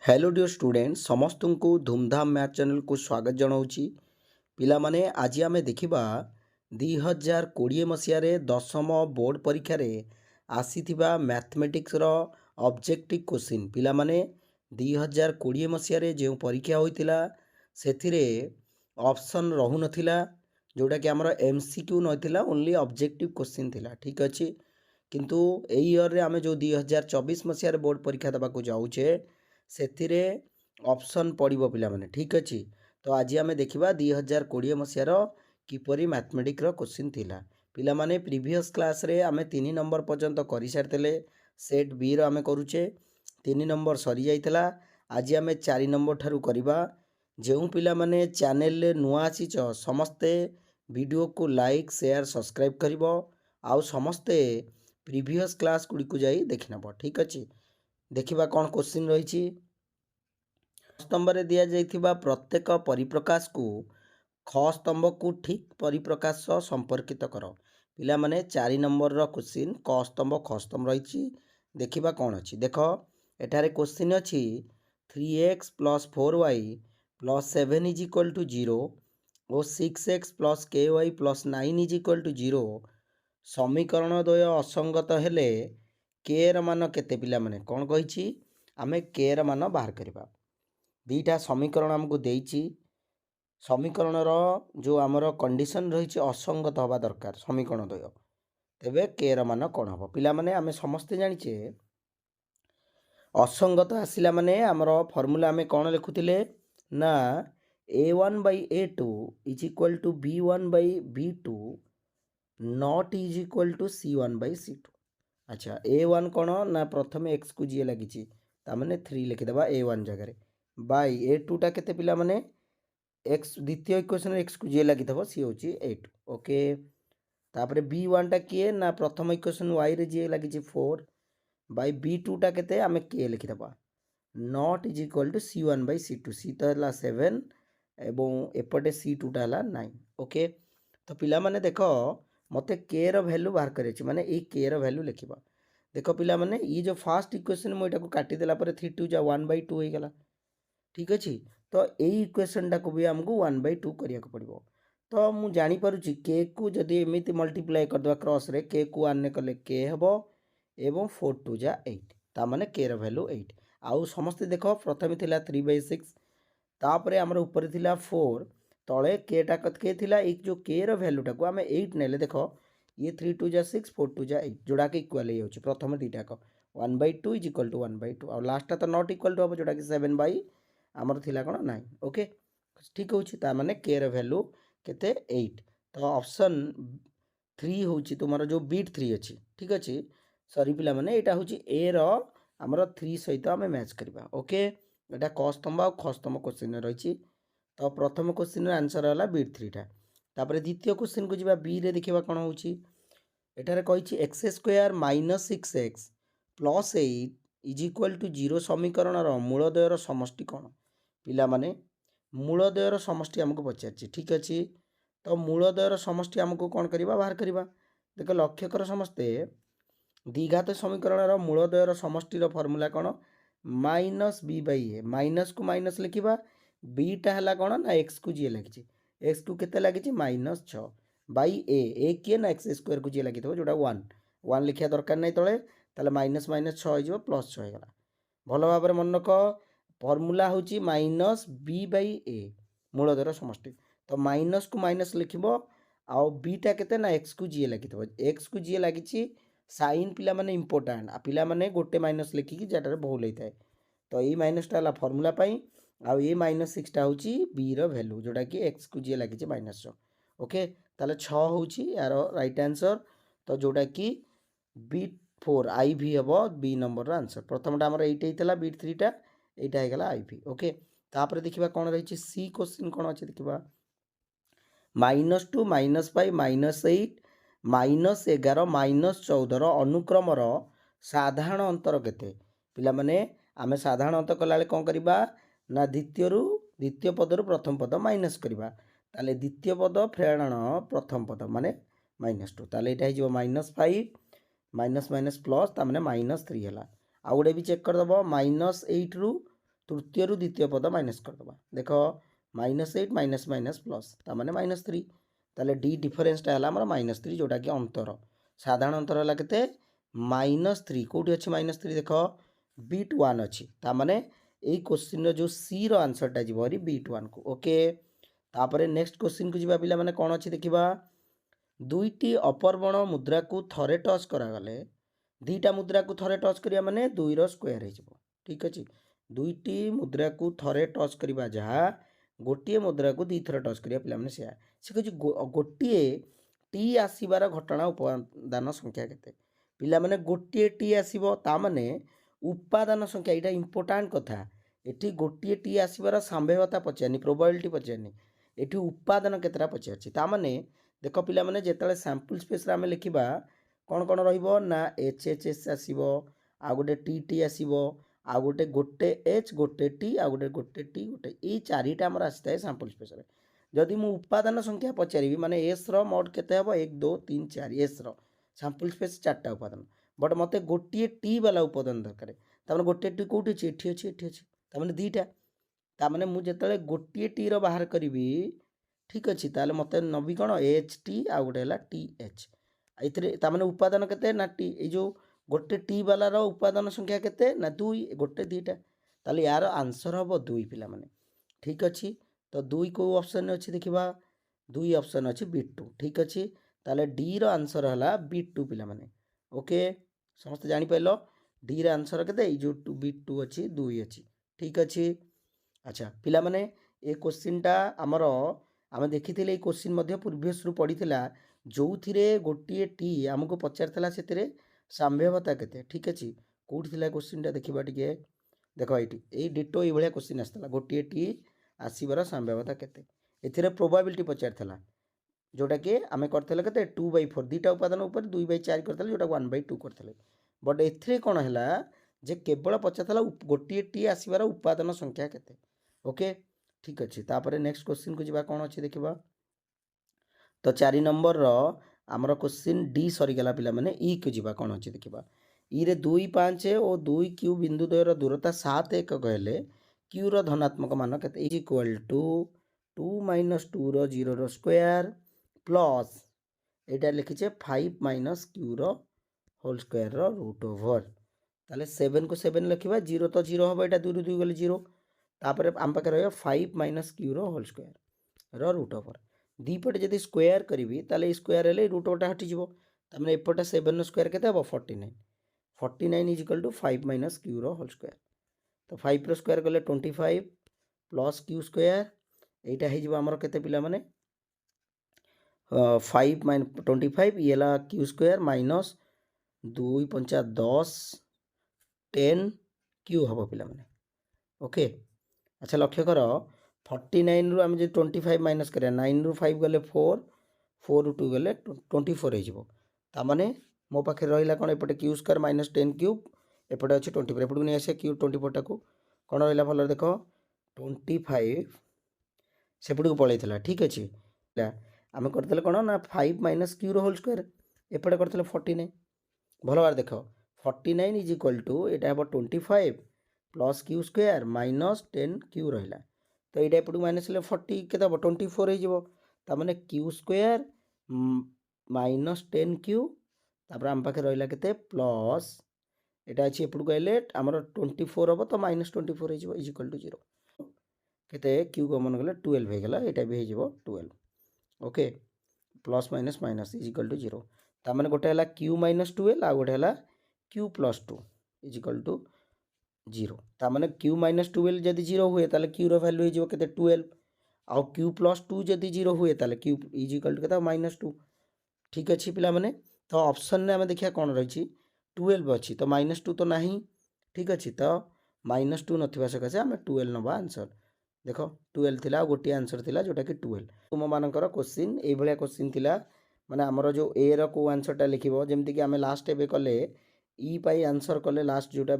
Hello dear student समस्त को धूमधाम मैथ चैनल को स्वागत जनाऊँगी पिला माने आज आमे देखिबा 2020 मसीह दशम बोर्ड परीक्षा रे आसीथिबा मैथमेटिक्स रो ऑब्जेक्टिव क्वेश्चन पिला माने 2020 मसीह जो परीक्षा होइतिला सेथिरे ऑप्शन रहु नथिला जोटा कि हमर एमसीक्यू नथिला ओनली ऑब्जेक्टिव क्वेश्चन थिला ठीक अछि किंतु एई ईयर रे आमे जो 2024 मसीह बोर्ड परीक्षा दबा को जाउछे सेथिरे ऑप्शन पड़िबो पिला माने ठीक अछि तो आज आमे देखिबा 2020 मसीहार किपरि मैथमेटिक्स रो क्वेश्चन थिला पिला माने प्रीवियस क्लास रे आमे 3 नंबर पर्यंत करि सारतेले सेट बी रो आमे करूचे 3 नंबर सरी जाइतला आज आमे 4 नंबर ठारू करिबा जेउ पिला माने चैनल रे नुआ आसीच समस्ते वीडियो को लाइक शेयर सब्सक्राइब करिवो आउ समस्ते प्रीवियस क्लास गुडी को जाई देखिनबो ठीक अछि देखिबा कौन क्वेश्चन रही स्तंभ में दि जाइथिबा प्रत्येक परिप्रकाश को ख स्तंभ को ठीक परिप्रकाश सह संपर्कित कर पिला माने 4 नंबर रो क्वेश्चन क स्तंभ ख स्तंभ रही देखिबा कौन अछि देख एठारे क्वेश्चन अछि 3x + 4y + 7 = 0 और 6x + ky + 9 = 0 समीकरण द्वय असंगत हेले के र मान केते पिला माने कौन कहिछि आमे के र मान बाहर करबा दुईटा समीकरण हमको देइछि समीकरण रो जो हमर कंडीशन रही असंगत हवा दरकार समीकरण द्वय तेबे के र मान कौन हबो पिला माने आमे समस्त जानिछे असंगत आसिला माने हमर फार्मूला आमे कौन लिखुतिले ना a1/a2 = b1/b2 not is equal to c1/c2 अच्छा a1 कौन ना प्रथम x को जी लगी ताने 3 लिखिदेवा a1 जगह बाय a2 टा केते पिला माने x द्वितीय इक्वेशन x को जी लगी सी हूँ 8 ओके तापर b1 टा किए ना प्रथम इक्वेशन y रे जी लगी 4 बाय b2 टा केते आमे k लिखिदेवा not is equal to c1/c2 C तो हला 7 एवं एपटे c2 टा हला 9 ओके तो पिला माने देखो मते के रो वैल्यू बाहर करे माने ए के रो वैल्यू लिखिबा देखो पिला माने ये जो फर्स्ट इक्वेशन मो एटा को काटी देला पर 3 2 जा 1/2 हो गला ठीक अछि तो ए इक्वेशन टा को भी हमको 1/2 करिया को पड़िबो तो मु जानि पारुची के को जदी एमिति मल्टीप्लाई कर दवा क्रॉस रे के को 1 ने कले के हबो एवं 4 2 जा 8 ता माने के रो वैल्यू 8 आउ समस्त देखो प्रथम थिला 3/6 तापरे हमर ऊपर थिला 4 तले के टा कत के थिला एक जो के रो वैल्यू टा को हमें 8 नेले देखो ये 3 2 जा 6 4 2 जा 8 जोड़ा के इक्वल हे होची प्रथम दीटा को 1/2 = 1/2 और लास्ट ता नॉट इक्वल टू अब जोड़ा कि 7 बाय हमर थिला कोन 9 ओके ठीक होची ता माने के रो वैल्यू केते 8 तो ऑप्शन 3 होची तुम्हारा जो बीट 3 अछि ठीक अछि सॉरी पिला माने एटा होची ए रो हमर 3 सहित हमें मैच करबा ओके एटा क स्तंभ और ख स्तंभ क्वेश्चन रही तो प्रथम क्वेश्चन आंसर है बीट 3 टा तापर द्वितीय क्वेश्चन को जीवा बी रे देखिबा कोन होची एटारे कहिछि x² - 6x + 8 = 0 समीकरण रो मूलद्वय रो समष्टि कोन पिला माने मूलद्वय रो समष्टि हमको पचारछि ठीक अछि तो मूलद्वय रो समष्टि हमको कोन करबा बाहर करबा देखो लक्ष्य कर समस्ते द्विघात समीकरण रो मूलद्वय रो समष्टि रो फार्मूला कोन -b/a माइनस को माइनस लिखिबा b टा हला कोन ना x को जी लगी x को केते लगी -6 बाई ए किए ना x² को जी लगी जोटा 1 1 लिखिया दरकार नहीं तले ताले माइनस माइनस 6 हो प्लस 6 होगा भल भाव मन रख फर्मूला हूँ -b/a मूलधर समष्टि तो माइनस को माइनस लिखब आउ बीटा केते ना x को जी लगी x को जी लगी साइन पिला माने इंपोर्टेंट आ पिला माने गोटे माइनस लिखिकी जेटारे भूल होता है तो ये माइनसटा है फर्मूला आउ ये -6 टा हूँ बी रो वैल्यू जोटा कि x को जी लगी -6 ओके ताले 6 होची यार राइट आंसर तो जोटा कि बीट 4 आई भी हबो बी नंबर आंसर प्रथमटा हमर 8 हेतला बीट 3 टा एटा हे गला आई भी ओके तापर देखिबा कोन रही सी क्वेश्चन कोन अछि देखिबा -2 -5 -8 -11 -14 रो अनुक्रम रो साधारण अंतर केते पिला माने आमे साधारण अंतर कला कोन करबा ना द्वितीय पद रु प्रथम पद माइनस करबा ताले द्वितीय पद फेरण प्रथम पद माने -2 ताले एटा हिजो -5 माइनस माइनस प्लस ता माने -3 हला आ गोटे भी चेक कर दबो -8 रु तृतीय रु द्वितीय पद माइनस करदे देख -8 माइनस माइनस प्लस ताने -3 ताले डी डिफरेन्सटा है -3 जोटा कि अंतर साधारण अंतर है केते -3 कौटी अच्छी -3 देख बीट 1 अच्छी ताने यही क्वेश्चन जो सी रो आंसरटा जी बीट 1 को ओके। तापर नेक्स्ट क्वेश्चन को जीवा पिला माने कौन अच्छी देखिबा दुईटी अपरबण मुद्रा को थरे टच करागले दीटा मुद्रा को थरे टच करिया माने 2 रो स्क्वायर हो ठीक अच्छे दुईटी मुद्रा को थरे टच करवा जहाँ गोटे मुद्रा को दी थर टच करिया पिला माने से कह गोटे टी आसबार घटना उपादान संख्या केते पिला माने गोटे टी आसीबो ता माने उपादान संख्या यहाँ इंपोर्टाट कथा एटी गोटे टी आसबार संभाव्यता पचारनी प्रोबेबिलिटी पचारनी एटी उपादान केतटा पचारछि ता माने देख पिला माने जेतले सैंपल स्पेस रे आमे लिखिबा कौन कौन रहिबो ना एच एच एस आसीबो आ गोटे टी आसीबो आ गोटे एच गोटे टी आ गोटे टी गोटे ये चारिटा हमर आसीताए सैंपल स्पेस रे जदि मु उपादान संख्या पचारिबी माने एस रो मोड केते हबो 1 2 3 4 एस रो सैंपल स्पेस चारटा उपादान बट मते गोटे टी वाला उपादान दरकार तामाने गोटे टी कोठी अछि एठी अछि तामाने दीटा तामाने मु जेतले गोटे टी रो बाहर करिवि ठीक अच्छे ताले मते नबी कौन एच टी आ गोटे है टी एच ये उपादान केते ना टी जो गोटे टी वाला रो उपादान संख्या केते ना 2 गोटे दीटा ताले यार आंसर हम 2 पिला माने ठीक अच्छे तो 2 को ऑप्शन अच्छी देखा 2 ऑप्शन अच्छी बीट 2 ठीक अच्छे ताले डी रो आंसर है बीट 2 पिला माने ओके समस्त जानी पाइल डी रो आंसर केते जो बीट 2 अच्छी 2 अच्छी ठीक अच्छे। अच्छा पिला माने ए क्वेश्चन टा आमर आम देखी क्वेश्चन प्रिवियस रु पड़ा जो थी गोटे टी आमको पचार से संभाव्यता केते ठीक अच्छे कौट थी क्वेश्चन टा देखा टे देख ये डिटो ये क्वेश्चन आसाला गोटे टी आसबार संभाव्यता केते ए प्रोबेबिलिटी पचार जोटा कि आम करते के 2/4 दीटा उपादान उपर 2/4 करते जोटा 1/2 करते बट ए कौन है जे केवल पचार गोटे टी आसबार उपादान संख्या केते ओके ठीक अच्छे तापर नेक्स्ट क्वेश्चन को जीवा कौन अच्छे देखा तो 4 नंबर आमर क्वेश्चन डी सरीगला पिला माने ई को जीवा कौन अच्छे देखा ई रे 2 5 और 2 क्यू बिंदु द्वयर दूरता 7 1 कहले क्यू रो धनात्मक मान केते इज इक्वल टू 2 - 2 रो 0 रो स्क्वायर प्लस एटा लिखिचे 5 - क्यू रो होल स्क्वायर रो रूट ओवर ताले 7 को 7 लिखिबा 0 तो 0 हम एटा 2 रू 2 गले 0 तापर आम पाखे रहा 5 - क्यू रो होल स्क्वायर रो रूट ओवर दीपटे जब स्क्वायर करी ताले स्क्वायर हेले रूट ओवरटा हटिଯିବ तामें एपटे 7 स्क्वायर केते हबो 49 इज इक्वल टू 5 - क्यू रो होल स्क्वायर तो 5 रो स्क्वायर कले 25 प्लस क्यू स्क्वायर एटा हे जिवो हमर केते पिला माने 5 - 25 ये ला क्यू स्क्वायर माइनस 2 5 10 10 क्यू हबो पिला माने ओके। अच्छा लक्ष्य कर 49 रु आम जो 25 माइनस करें 9 रु 5 गले 4 4 रु 2 गले 24 होने मो पाखे रहा कौन एपटे क्यू स्क्वायर माइनस 10 क्यूब एपटे अच्छे 24 एपटू नहीं आसे क्यू 24 टाक कौन रहा भल देख 25 सेपट को पलैला ठीक अच्छे आम करते कौन ना 5 - क्यू रो होल स्क्वायर एपटे करते 49 भल बार देख 49 इज इक्वल टू यहाँ हम 25 plus Q square minus 10 Q रहा तो ये एपटू माइनस 40 के 24 होने क्यू स्क्वायर माइनस 10 क्यू तापर आम पाखे रहा के प्लस यहाँ अच्छी एपटू कहले आमर 24 हम तो -24 इज इक्वल टू 0 केते क्यू कमन गले 12 होगा यहाँ भी हो 12 okay plus minus minus is equal to 0 तार गोटे है क्यू -12 आ गोटे है क्यू +2 इज इक्वल टू 0 तार क्यू -12 जब 0 हुए ताले क्यू रो वैल्यू हो 12 आउ क्यू +2 जब 0 हुए ताले क्यू इज इक्वल टू -2 ठीक अच्छे पिला माने तो ऑप्शन ने आम देखिए कौन रही 12 अच्छी तो -2 तो ना ठीक अच्छे तो -2 ना सकाशे आम 12 नवा आंसर देख 12 थिला गोटे आंसर थिला जोटा कि 12 तुम मानकर क्वेश्चन ये क्वेश्चन थिला माने आमर जो ए रो को आंसरटा लिखिबो जेमति कि आम लास्ट एबे कले ई पाई आंसर कले लास्ट जोटा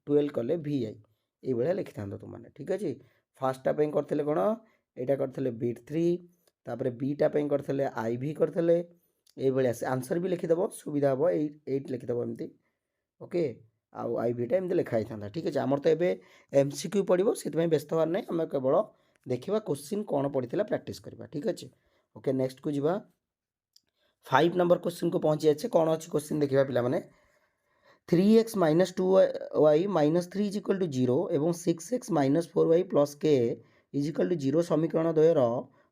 12 कले VI ये लिखि था तुमने ठीक अच्छे फास्टा करते कौन यहाँ करते बीट 3 तापर बीटा करते IV करते ये आंसर भी लिखिदेव सुविधा हम 8 लिखिदेव एमती ओके आउ आईभिटा एमती लिखाई था। ठीक अच्छे आमर तो ये एमसीक्यू पड़ो से व्यस्त हवार ना आम केवल देखा क्वेश्चन कौन पड़ा प्रैक्टिस करवा। ठीक अच्छे ओके नेक्स्ट को जीवा 5 नंबर क्वेश्चन को पहुँची जाए कौन अच्छी क्वेश्चन देखा पे 3x minus 2y minus 3 is equal to 0 एवं 6x minus 4y plus k is equal to 0 समीकरण द्वयर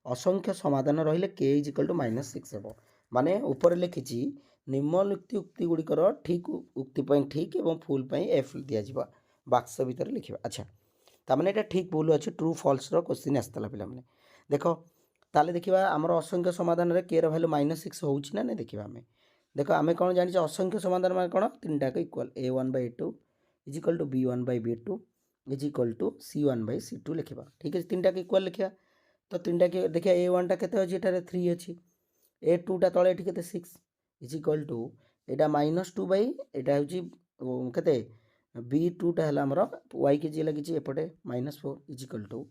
असंख्य समाधान रहिले k is equal to minus 6 हे माने ऊपर लिखी निम्नलिखित उक्ति गुड़िकर ठीक उक्ति ठीक एवं फुल एफ दिज्व बाक्स भितर लिखा। अच्छा ताने यहाँ ठीक भूल अच्छे ट्रू फल्स क्वेश्चन आसाला पे देख ताले देखा आमर असंख्य समाधान में के भैल्यू माइनस 6 हो ना देखा आम देख आम कौन जानी असंख्य समाधान में कौन 3 का equal a1/a2 is equal to b1/b2 is equal to c1/c2 लिखा। ठीक है 3 का इक्वाल लिखा तो 3 का देखिए a1 टा केते अछि एटारे 3 अछि a2 टा तळे एठी केते 6 इज इक्वल टू एटा -2 एटा होछि केते b2 टा हला हमर y के जे लगी एपटे -4 इज इक्वल टू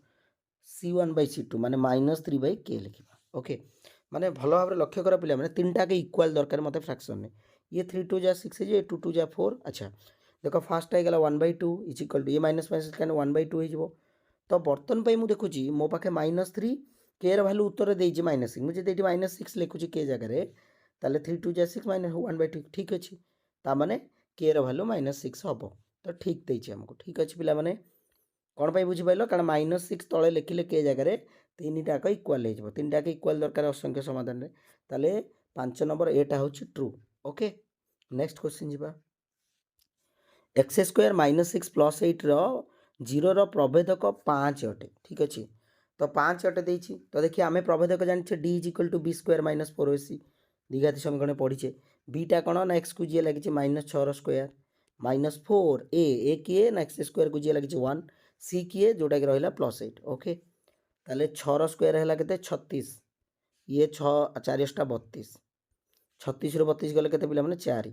c1/c2 माने -3/k लिखा। ओके माने भल भाव लक्ष्य कर पे मैंने 3 टा के इक्वाल दरकार मत फ्रैक्शन में ये 3 2 जा 6 है 2 2 जा 4। अच्छा देखो फास्ट आईगला 1/2 इज इक्वल टू ये माइनस माइनस क्या 1/2 हो तो बर्तन पर मुझे देखुची मो पाखे -3 के भैल्यू उत्तर देती -6 मुझे ये -6 लिखुची के जगह ताले 3 2 जा 6 -1/2 ठीक अच्छे ताने के भैल्यू -6 हम तो ठीक देती आमको। ठीक अच्छे पिला माने कौन पर बुझीपाल कारण -6 तले लिखिले के जगह 3 टाक इक्वाल हो 3 टाक इक्वाल दरकार असंख्य समाधान में ताले 5 नंबर एटा हूँ ट्रू। ओके नेक्स्ट क्वेश्चन जी एक्स स्क्वायर -6 + 8 जीरो प्रभेदक 5 अटे। ठीक अच्छे तो 5 अटे देती तो देखिए आम प्रभेदक जाने D is equal to b² - 4ac द्विघाती समीकरण पढ़ीचे बीटा कौन ना एक्स को जी लगी -6 स्क्वायर -4 ए किए ना एक्स स्क्वायर को जी लगी 1 सी किए जोटा कि रहा +8। ओके ताले 6 स्क्वायर है के 36 ये 6 4 32 36 रू 32 गले के पे 4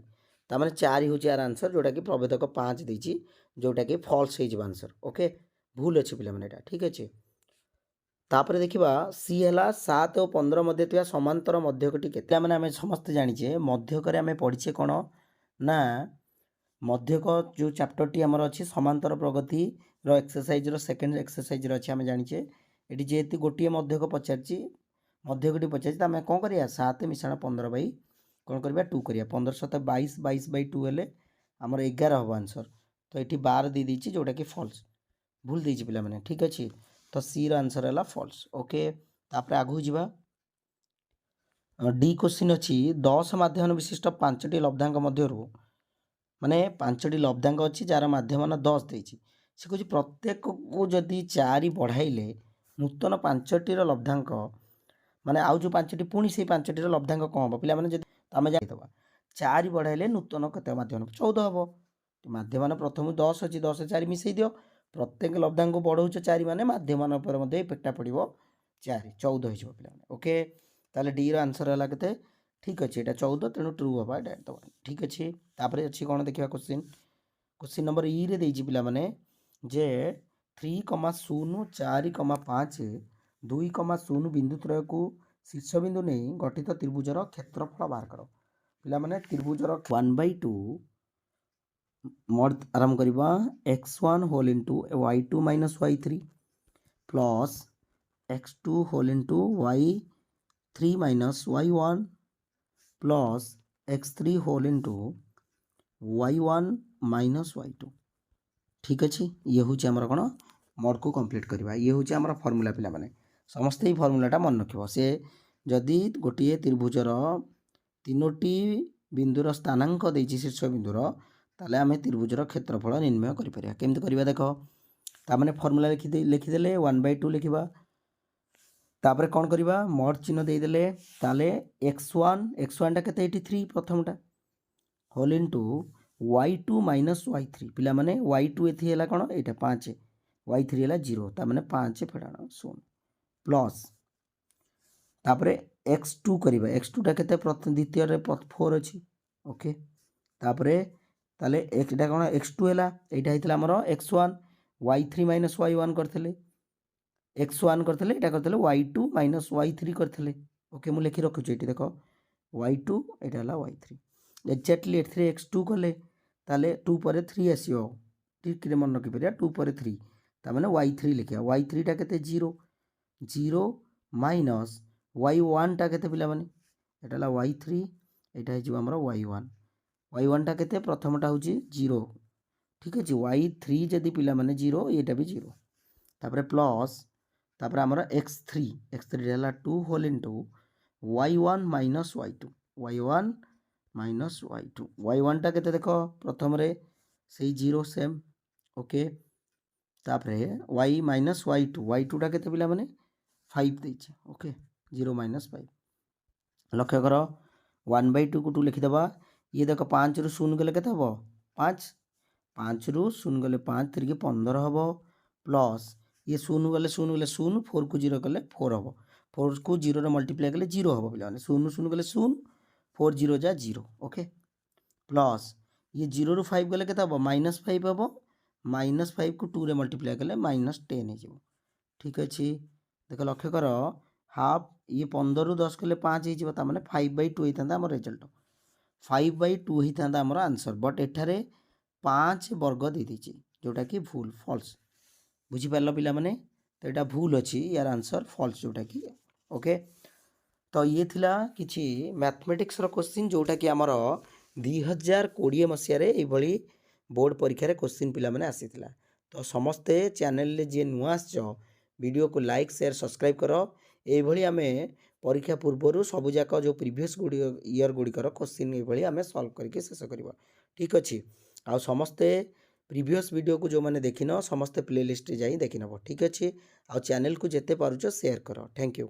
ताने 4 हूँ यार आंसर जोटा कि प्रभेदक 5 देती जोटा कि फल्स हो आंसर। ओके भूल अच्छे पे ठीक अच्छे तापर देखा सी है 7 और 15 मध्य समांतर मध्यकटी के मैंने आम समस्त जाचे मध्यक आम पढ़ीचे कौन ना मध्यक जो चैप्टर टी आमर अच्छी समांतर प्रगति एक्सरसाइज सेकेंड एक्सरसाइज अच्छे आम जाचे ये जेहेतु गोटे मध्यक पचारि मध्यकटी पचारि आम कौन करिया 7 मिसाण 15 बाई कौन करवा 2 करिया 15 7 22 22/2 हेले आमर 11 हम आंसर तो ये 12 दे देती जोटा कि फल्स भूल देती पे मैंने। ठीक अच्छे तो सी आंसर है फल्स। ओके तापर आगू जावा डी क्वेश्चन अच्छी 10 माध्यम विशिष्ट 5टी लब्धांक मध्यरु माने 5टी लब्धांक अच्छी जार माध्यम 10 देती से कह प्रत्येक को जदि 4 बढ़ाइले नूतन 5टी लब्धांक माने आउ जो 5टी पुणी से 5टी लब्धांक कौन हम पे मैंने आम जावा 4 बढ़ाइले नूतन केते माध्यम 14 हम माध्यम प्रथम 10 अच्छी 10 4 मिसई दियो प्रत्येक लब्धांक को बढ़ाऊच 4 माने माध्यम पर इफेक्टा पड़ो 4 14 हो पे। ओके ताले डी रो आंसर है के ठीक अच्छे यहाँ 14 तेणु ट्रू हवा दबा। ठीक अच्छे तापर अच्छी कौन देखा क्वेश्चन क्वेश्चन नंबर ई रे देजी पिला माने जे 3,0 4,5 2,0 बिंदु त्रय को शीर्ष बिंदु नहीं गठित त्रिभुजर क्षेत्रफल बाहर कर पिला माने त्रिभुजर 1/2 मोड आरंभ करवा x1 whole into y2 minus y3 plus x2 whole into y3 minus y1 plus x3 whole into y1 minus y2। ठीक अच्छे ये हूँ आमर कौन मोड को कंप्लीट करवा ये हूँ आमर फर्मूला पिला माने समस्ते ही फर्मूलाटा मन रख से जदि गोटे त्रिभुजर 3टी बिंदुर स्थानांक देती शीर्ष बिंदुर ताले आम त्रिभुजर क्षेत्रफल निर्णय करें करवा देख ताने फर्मूला लिखिदे 1/2 लिखा तापर कौन करवा मोड चिन्ह देदेले ताले x1 टा केते 3 प्रथमटा whole into y2 minus y3 पिला माने y2 एथि है कौन यहाँ 5 y3 है 0 ताने 5 फेड़ाण 0 प्लस तापर x2 करवा x2 टा केते द्वितीय 4 अच्छी। ओके तापर ताले एटा कौन x2 है यहाँ होता आमर x1 y3 माइनस y1 करते x1 करते यहाँ करते y2 माइनस y3 करते। ओके मुझे लिखि रखुच्छी ये देख y2 यहाँ है y3 एक्जाक्टली x2 कले ताले 2 पर 3 आसीओ ठीक रे मन रखि परिया 2 पर 3 ता माने y3 लिखिया y3 टा केते 0 0 माइनस y1 टा केते पिला माने एटा ला y3 एटा हे जो हमरो y1 टा केते प्रथमटा होची 0 ठीक अछि y3 जदि पिला माने 0 एटा भी 0 तापर प्लस तापर हमरो x3 हला 2 whole into y1 minus y2 y1 minus y2 y1 टा केते देखो प्रथम रे सेही 0 सेम ओके तापर y माइनस y2 टा केते पिला माने 5 देछि ओके 0 माइनस 5 लक्ष्य करो 1/2 को 2 लिखि दबा ये देखो 5 रु 0 गले केते हबो 5 रु 0 गले 5 3 के 15 हबो प्लस ये 0 गले 0 4 को 0 गले 4 हबो 4 को 0 रे मल्टीप्लाई गले 0 हबो पिला माने 0 गले 0 4 0 जा 0 ओके प्लस ये 0 रु 5 गले केते हबो -5 हबो -5 को 2 रे मल्टीप्लाई गले -10 हे जिवो ठीक अछि देखो लक्ष्य करो हाफ ये 15 रु 10 गले 5 हे जिवो ता माने 5/2 हेतांदा हमर रिजल्ट 5/2 हेतांदा हमर आंसर बट एठारे 5 वर्ग दे दिछि जोटा कि भूल फॉल्स बुझी पारलो पिला माने तो एटा भूल अछि यार आंसर फॉल्स जोटा कि ओके तो ये थिला किछि मैथमेटिक्स रो क्वेश्चन जोटा कि हमर 2020 मसिया रे ए भली बोर्ड परीक्षा रे क्वेश्चन पिला माने आसीथिला तो समस्ते चैनल ले जे नुआ आछो वीडियो को लाइक शेयर सब्सक्राइब करो ए भली हमें परीक्षा पूर्व सब जाक जो प्रीवियस ईयर गुड़िकर क्वेश्चन ये आम सल्व करके शेष करवा ठीक अच्छे आ समस्ते प्रीवियस वीडियो को जो मैंने देखिन समस्ते प्लेलिस्ट जाई देखि नब ठीक अच्छे आ चैनल को जिते पारुछ शेयर कर थैंक यू।